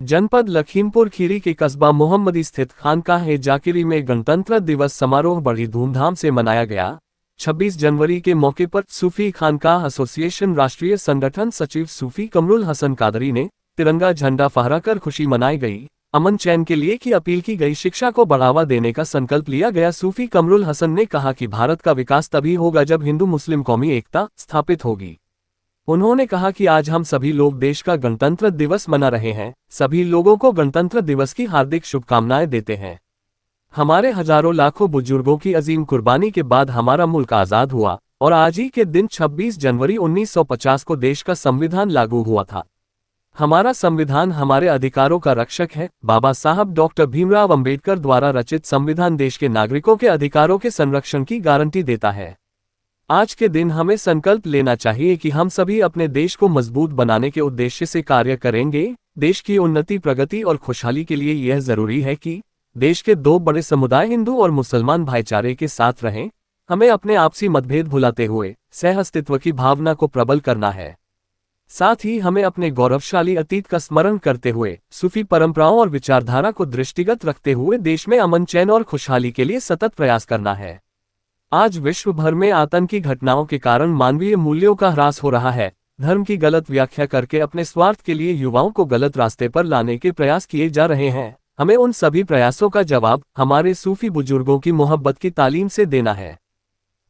जनपद लखीमपुर खीरी के कस्बा मोहम्मदी स्थित खानकाह-ए-जाकिरी में गणतंत्र दिवस समारोह बड़ी धूमधाम से मनाया गया। 26 जनवरी के मौके पर सूफी खानकाह एसोसिएशन राष्ट्रीय संगठन सचिव सूफी कमरुल हसन कादरी ने तिरंगा झंडा फहराकर खुशी मनाई गई। अमन चैन के लिए की अपील की गई। शिक्षा को बढ़ावा देने का संकल्प लिया गया। सूफी कमरुल हसन ने कहा कि भारत का विकास तभी होगा जब हिंदू मुस्लिम कौमी एकता स्थापित होगी। उन्होंने कहा कि आज हम सभी लोग देश का गणतंत्र दिवस मना रहे हैं। सभी लोगों को गणतंत्र दिवस की हार्दिक शुभकामनाएं देते हैं। हमारे हजारों लाखों बुजुर्गों की अजीम कुर्बानी के बाद हमारा मुल्क आज़ाद हुआ और आज ही के दिन 26 जनवरी 1950 को देश का संविधान लागू हुआ था। हमारा संविधान हमारे अधिकारों का रक्षक है। बाबा साहब डॉक्टर भीमराव अंबेडकर द्वारा रचित संविधान देश के नागरिकों के अधिकारों के संरक्षण की गारंटी देता है। आज के दिन हमें संकल्प लेना चाहिए कि हम सभी अपने देश को मजबूत बनाने के उद्देश्य से कार्य करेंगे। देश की उन्नति, प्रगति और खुशहाली के लिए यह जरूरी है कि देश के दो बड़े समुदाय हिंदू और मुसलमान भाईचारे के साथ रहें। हमें अपने आपसी मतभेद भुलाते हुए सह अस्तित्व की भावना को प्रबल करना है। साथ ही हमें अपने गौरवशाली अतीत का स्मरण करते हुए सूफी परंपराओं और विचारधारा को दृष्टिगत रखते हुए देश में अमन, चैन और खुशहाली के लिए सतत प्रयास करना है। आज विश्व भर में आतंकी घटनाओं के कारण मानवीय मूल्यों का ह्रास हो रहा है। धर्म की गलत व्याख्या करके अपने स्वार्थ के लिए युवाओं को गलत रास्ते पर लाने के प्रयास किए जा रहे हैं। हमें उन सभी प्रयासों का जवाब हमारे सूफी बुजुर्गों की मोहब्बत की तालीम से देना है।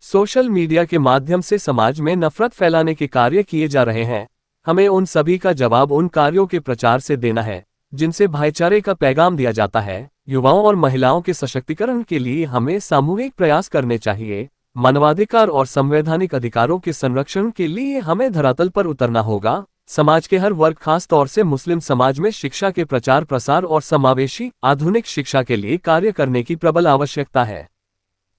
सोशल मीडिया के माध्यम से समाज में नफरत फैलाने के कार्य किए जा रहे हैं। हमें उन सभी का जवाब उन कार्यों के प्रचार से देना है जिनसे भाईचारे का पैगाम दिया जाता है। युवाओं और महिलाओं के सशक्तिकरण के लिए हमें सामूहिक प्रयास करने चाहिए। मानवाधिकार और संवैधानिक अधिकारों के संरक्षण के लिए हमें धरातल पर उतरना होगा। समाज के हर वर्ग, खास तौर से मुस्लिम समाज में शिक्षा के प्रचार प्रसार और समावेशी आधुनिक शिक्षा के लिए कार्य करने की प्रबल आवश्यकता है।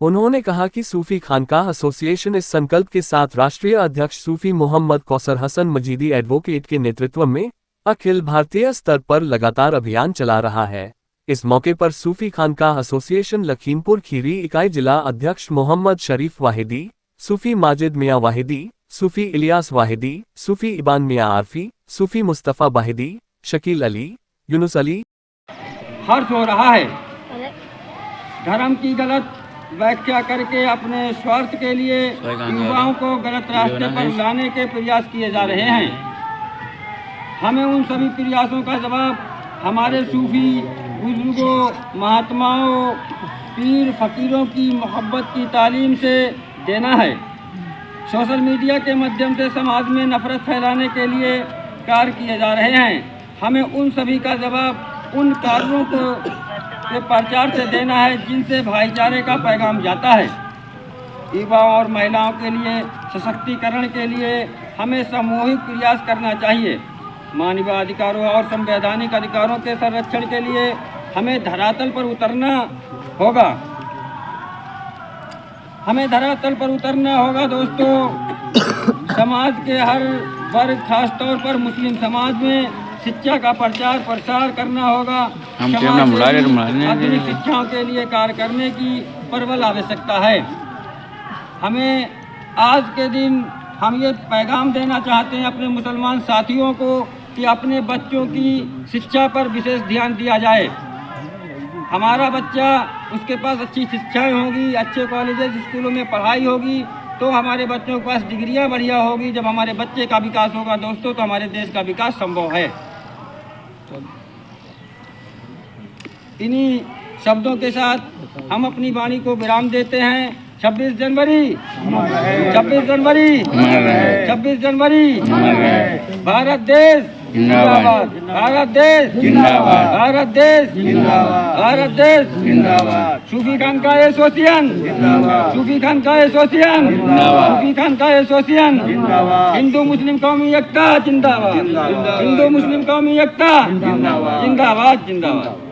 उन्होंने कहा कि सूफी खानकाह एसोसिएशन इस संकल्प के साथ राष्ट्रीय अध्यक्ष सूफी मोहम्मद कौसर हसन मजीदी एडवोकेट के नेतृत्व में अखिल भारतीय स्तर पर लगातार अभियान चला रहा है। इस मौके पर सूफी खानकाह एसोसिएशन लखीमपुर खीरी इकाई जिला अध्यक्ष मोहम्मद शरीफ वाहिदी, सूफी माजिद मियां वाहिदी, सूफी इलियास वाहिदी, सूफी इबान मियां आरफी, सूफी मुस्तफ़ा वाहिदी, शकील अली, यूनुस अली। हर्ष हो रहा है। धर्म की गलत व्याख्या करके अपने स्वार्थ के लिए युवाओं को गलत रास्ते पर लाने के प्रयास किए जा रहे हैं। हमें उन सभी प्रयासों का जवाब हमारे सूफी बुजुर्गों, महात्माओं, पीर फकीरों की मोहब्बत की तालीम से देना है। सोशल मीडिया के माध्यम से समाज में नफरत फैलाने के लिए कार्य किए जा रहे हैं। हमें उन सभी का जवाब उन कार्यों के प्रचार से देना है जिनसे भाईचारे का पैगाम जाता है। युवाओं और महिलाओं के लिए सशक्तिकरण के लिए हमें सामूहिक प्रयास करना चाहिए। मानवाधिकारों और संवैधानिक अधिकारों के संरक्षण के लिए हमें धरातल पर उतरना होगा। हमें धरातल पर उतरना होगा दोस्तों। समाज के हर वर्ग, खास तौर पर मुस्लिम समाज में शिक्षा का प्रचार प्रसार करना होगा। आधुनिक शिक्षाओं के लिए कार्य करने की प्रबल आवश्यकता है। हमें आज के दिन हम ये पैगाम देना चाहते हैं अपने मुसलमान साथियों को कि अपने बच्चों की शिक्षा पर विशेष ध्यान दिया जाए। हमारा बच्चा, उसके पास अच्छी शिक्षाएं होंगी, अच्छे कॉलेजेस स्कूलों में पढ़ाई होगी तो हमारे बच्चों के पास डिग्रियां बढ़िया होगी। जब हमारे बच्चे का विकास होगा दोस्तों तो हमारे देश का विकास संभव है। इन्हीं शब्दों के साथ हम अपनी वाणी को विराम देते हैं। 26 जनवरी 26 जनवरी 26 जनवरी भारत देश जिंदाबाद, भारत देश जिंदाबाद, भारत देश जिंदाबाद, भारत देश जिंदाबाद। सूफी खानकाह एसोसिएशन जिंदाबाद, सूफी खानकाह एसोसिएशन जिंदाबाद, सूफी खानकाह एसोसिएशन जिंदाबाद। हिंदू मुस्लिम कौमी एकता जिंदाबाद, हिंदू मुस्लिम कौमी एकता जिंदाबाद, जिंदाबाद, जिंदाबाद।